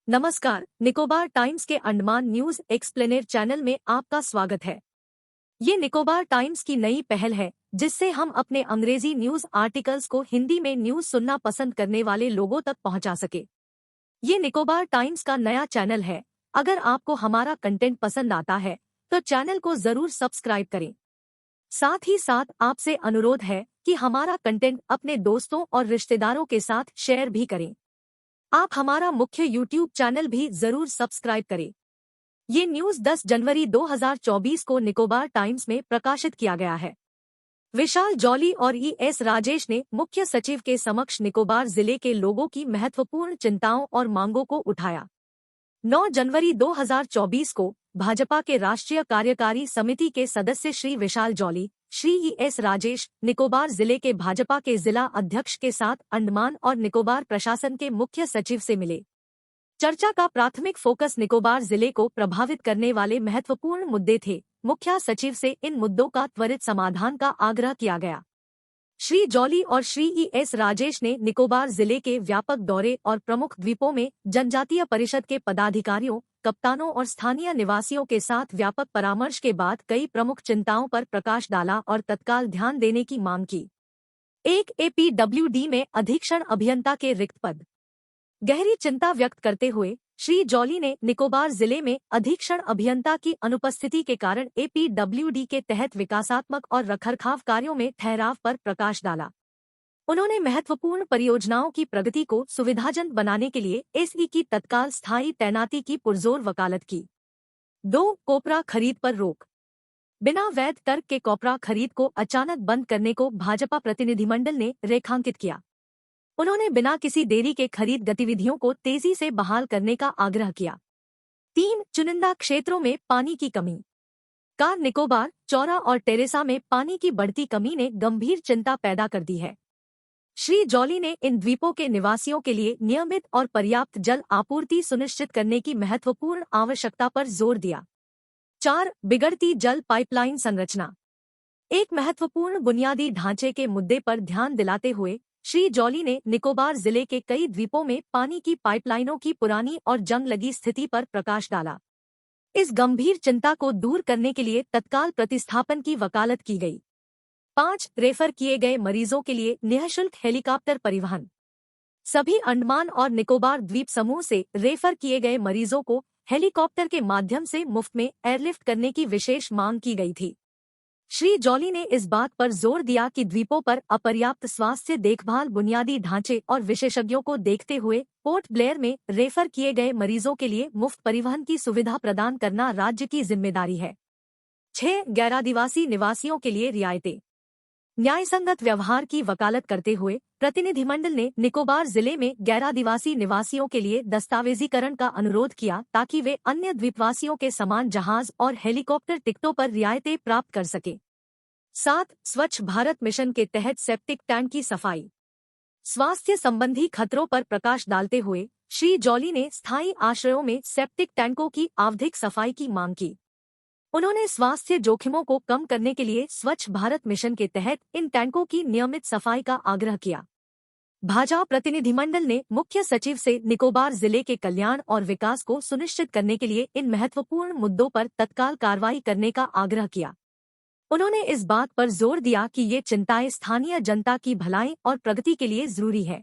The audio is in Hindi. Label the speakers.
Speaker 1: नमस्कार, निकोबार टाइम्स के अंडमान न्यूज एक्सप्लेनर चैनल में आपका स्वागत है। ये निकोबार टाइम्स की नई पहल है जिससे हम अपने अंग्रेजी न्यूज आर्टिकल्स को हिंदी में न्यूज सुनना पसंद करने वाले लोगों तक पहुंचा सके। ये निकोबार टाइम्स का नया चैनल है। अगर आपको हमारा कंटेंट पसंद आता है तो चैनल को जरूर सब्सक्राइब करें। साथ ही साथ आपसे अनुरोध है कि हमारा कंटेंट अपने दोस्तों और रिश्तेदारों के साथ शेयर भी करें। आप हमारा मुख्य यूट्यूब चैनल भी जरूर सब्सक्राइब करें। ये न्यूज 10 जनवरी 2024 को निकोबार टाइम्स में प्रकाशित किया गया है। विशाल जॉली और एस राजेश ने मुख्य सचिव के समक्ष निकोबार जिले के लोगों की महत्वपूर्ण चिंताओं और मांगों को उठाया। 9 जनवरी 2024 को भाजपा के राष्ट्रीय कार्यकारी समिति के सदस्य श्री विशाल जॉली, श्री एस राजेश निकोबार जिले के भाजपा के जिला अध्यक्ष के साथ अंडमान और निकोबार प्रशासन के मुख्य सचिव से मिले। चर्चा का प्राथमिक फोकस निकोबार जिले को प्रभावित करने वाले महत्वपूर्ण मुद्दे थे। मुख्य सचिव से इन मुद्दों का त्वरित समाधान का आग्रह किया गया। श्री जॉली और श्री एस राजेश ने निकोबार जिले के व्यापक दौरे और प्रमुख द्वीपों में जनजातीय परिषद के पदाधिकारियों, कप्तानों और स्थानीय निवासियों के साथ व्यापक परामर्श के बाद कई प्रमुख चिंताओं पर प्रकाश डाला और तत्काल ध्यान देने की मांग की। एक एपीडब्ल्यूडी में अधीक्षण अभियंता के रिक्त पद। गहरी चिंता व्यक्त करते हुए श्री जॉली ने निकोबार जिले में अधीक्षण अभियंता की अनुपस्थिति के कारण एपीडब्ल्यूडी के तहत विकासात्मक और रखरखाव कार्यों में ठहराव पर प्रकाश डाला। उन्होंने महत्वपूर्ण परियोजनाओं की प्रगति को सुविधाजनक बनाने के लिए एसई की तत्काल स्थायी तैनाती की पुरजोर वकालत की। 2. कोपरा खरीद पर रोक। बिना वैध तर्क के कोपरा खरीद को अचानक बंद करने को भाजपा प्रतिनिधिमंडल ने रेखांकित किया। उन्होंने बिना किसी देरी के खरीद गतिविधियों को तेजी से बहाल करने का आग्रह किया। 3. चुनिंदा क्षेत्रों में पानी की कमी। कार निकोबार, चौरा और टेरेसा में पानी की बढ़ती कमी ने गंभीर चिंता पैदा कर दी है। श्री जॉली ने इन द्वीपों के निवासियों के लिए नियमित और पर्याप्त जल आपूर्ति सुनिश्चित करने की महत्वपूर्ण आवश्यकता पर जोर दिया। 4. बिगड़ती जल पाइपलाइन संरचना। एक महत्वपूर्ण बुनियादी ढांचे के मुद्दे पर ध्यान दिलाते हुए श्री जॉली ने निकोबार जिले के कई द्वीपों में पानी की पाइपलाइनों की पुरानी और जंग लगी स्थिति पर प्रकाश डाला। इस गंभीर चिंता को दूर करने के लिए तत्काल प्रतिस्थापन की वकालत की गई। 5. रेफर किए गए मरीजों के लिए निःशुल्क हेलीकॉप्टर परिवहन। सभी अंडमान और निकोबार द्वीप समूह से रेफर किए गए मरीजों को हेलीकॉप्टर के माध्यम से मुफ्त में एयरलिफ्ट करने की विशेष मांग की गई थी। श्री जॉली ने इस बात पर जोर दिया कि द्वीपों पर अपर्याप्त स्वास्थ्य देखभाल बुनियादी ढांचे और विशेषज्ञों को देखते हुए पोर्ट ब्लेयर में रेफर किए गए मरीजों के लिए मुफ्त परिवहन की सुविधा प्रदान करना राज्य की जिम्मेदारी है। 6. गैरादिवासी निवासियों के लिए रियायतें। न्यायसंगत व्यवहार की वकालत करते हुए प्रतिनिधिमंडल ने निकोबार जिले में गैरादिवासी निवासियों के लिए दस्तावेजीकरण का अनुरोध किया ताकि वे अन्य द्वीपवासियों के समान जहाज और हेलीकॉप्टर टिकटों पर रियायतें प्राप्त कर सके। 7. स्वच्छ भारत मिशन के तहत सेप्टिक टैंक की सफाई। स्वास्थ्य संबंधी खतरों पर प्रकाश डालते हुए श्री जॉली ने स्थायी आश्रयों में सेप्टिक टैंकों की आवधिक सफाई की मांग की। उन्होंने स्वास्थ्य जोखिमों को कम करने के लिए स्वच्छ भारत मिशन के तहत इन टैंकों की नियमित सफाई का आग्रह किया। भाजपा प्रतिनिधिमंडल ने मुख्य सचिव से निकोबार जिले के कल्याण और विकास को सुनिश्चित करने के लिए इन महत्वपूर्ण मुद्दों पर तत्काल कार्रवाई करने का आग्रह किया। उन्होंने इस बात पर जोर दिया कि ये चिंताएं स्थानीय जनता की भलाई और प्रगति के लिए जरूरी है।